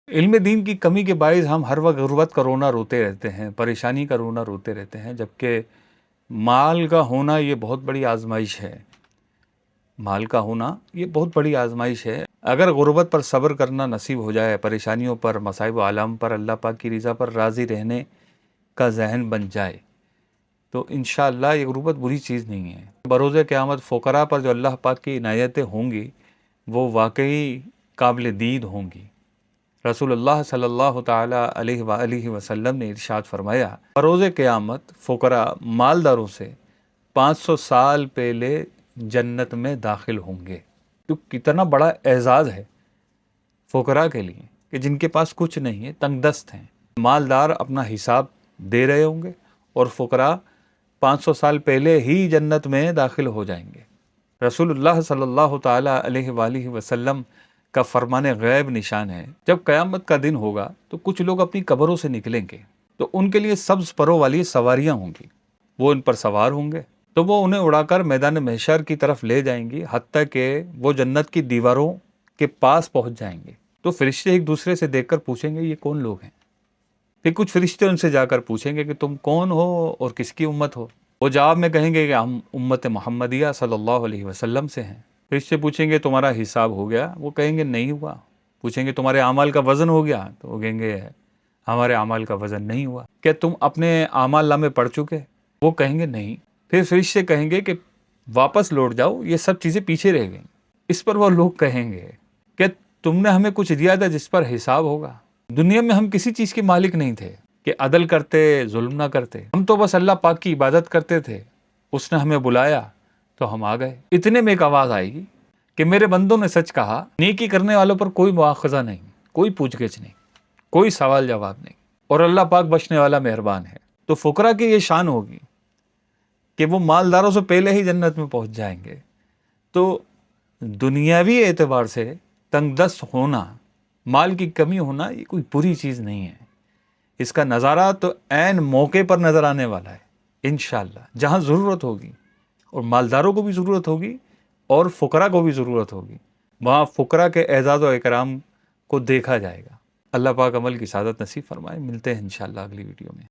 علم دین کی کمی کے باعث ہم ہر وقت غربت کا رونا روتے رہتے ہیں، پریشانی کا رونا روتے رہتے ہیں، جبکہ مال کا ہونا یہ بہت بڑی آزمائش ہے۔ مال کا ہونا یہ بہت بڑی آزمائش ہے۔ اگر غربت پر صبر کرنا نصیب ہو جائے، پریشانیوں پر، مصائب و آلام پر اللہ پاک کی رضا پر راضی رہنے کا ذہن بن جائے تو انشاءاللہ یہ غربت بری چیز نہیں ہے۔ بروز قیامت فقراء پر جو اللہ پاک کی عنایتیں ہوں گی وہ واقعی قابل دید ہوں گی۔ رسول اللہ صلی اللہ تعالی علیہ وآلہ وسلم نے ارشاد فرمایا، بروز قیامت فقراء مالداروں سے 500 سال پہلے جنت میں داخل ہوں گے۔ تو کتنا بڑا اعزاز ہے فقراء کے لیے کہ جن کے پاس کچھ نہیں ہے، تنگ دست ہیں۔ مالدار اپنا حساب دے رہے ہوں گے اور فقراء 500 سال پہلے ہی جنت میں داخل ہو جائیں گے۔ رسول اللہ صلی اللہ تعالی علیہ وآلہ وسلم کا فرمان غیب نشان ہے، جب قیامت کا دن ہوگا تو کچھ لوگ اپنی قبروں سے نکلیں گے تو ان کے لیے سبز پروں والی سواریاں ہوں گی، وہ ان پر سوار ہوں گے تو وہ انہیں اڑا کر میدان محشر کی طرف لے جائیں گی، حتیٰ کہ وہ جنت کی دیواروں کے پاس پہنچ جائیں گے تو فرشتے ایک دوسرے سے دیکھ کر پوچھیں گے یہ کون لوگ ہیں؟ پھر کچھ فرشتے ان سے جا کر پوچھیں گے کہ تم کون ہو اور کس کی امت ہو؟ وہ جواب میں کہیں گے کہ ہم امت محمدیہ صلی اللہ علیہ وسلم سے ہیں۔ فرشتے پوچھیں گے تمہارا حساب ہو گیا؟ وہ کہیں گے نہیں ہوا۔ پوچھیں گے تمہارے اعمال کا وزن ہو گیا؟ تو وہ کہیں گے ہمارے اعمال کا وزن نہیں ہوا۔ کیا تم اپنے اعمال نامے پڑھ چکے؟ وہ کہیں گے نہیں۔ پھر فرشتے کہیں گے کہ واپس لوٹ جاؤ، یہ سب چیزیں پیچھے رہ گئیں۔ اس پر وہ لوگ کہیں گے کہ تم نے ہمیں کچھ دیا تھا جس پر حساب ہوگا؟ دنیا میں ہم کسی چیز کے مالک نہیں تھے کہ عدل کرتے، ظلم نہ کرتے، ہم تو بس اللہ پاک کی عبادت کرتے تھے، اس نے ہمیں بلایا تو ہم آ گئے۔ اتنے میں ایک آواز آئے گی کہ میرے بندوں نے سچ کہا، نیکی کرنے والوں پر کوئی مواخذہ نہیں، کوئی پوچھ گچھ نہیں، کوئی سوال جواب نہیں، اور اللہ پاک بخشنے والا مہربان ہے۔ تو فقراء کی یہ شان ہوگی کہ وہ مالداروں سے پہلے ہی جنت میں پہنچ جائیں گے۔ تو دنیاوی اعتبار سے تنگ دست ہونا، مال کی کمی ہونا یہ کوئی بری چیز نہیں ہے۔ اس کا نظارہ تو عین موقع پر نظر آنے والا ہے انشاءاللہ، جہاں ضرورت ہوگی اور مالداروں کو بھی ضرورت ہوگی اور فقراء کو بھی ضرورت ہوگی، وہاں فقراء کے اعزاز و اکرام کو دیکھا جائے گا۔ اللہ پاک عمل کی سعادت نصیب فرمائے۔ ملتے ہیں انشاءاللہ اگلی ویڈیو میں۔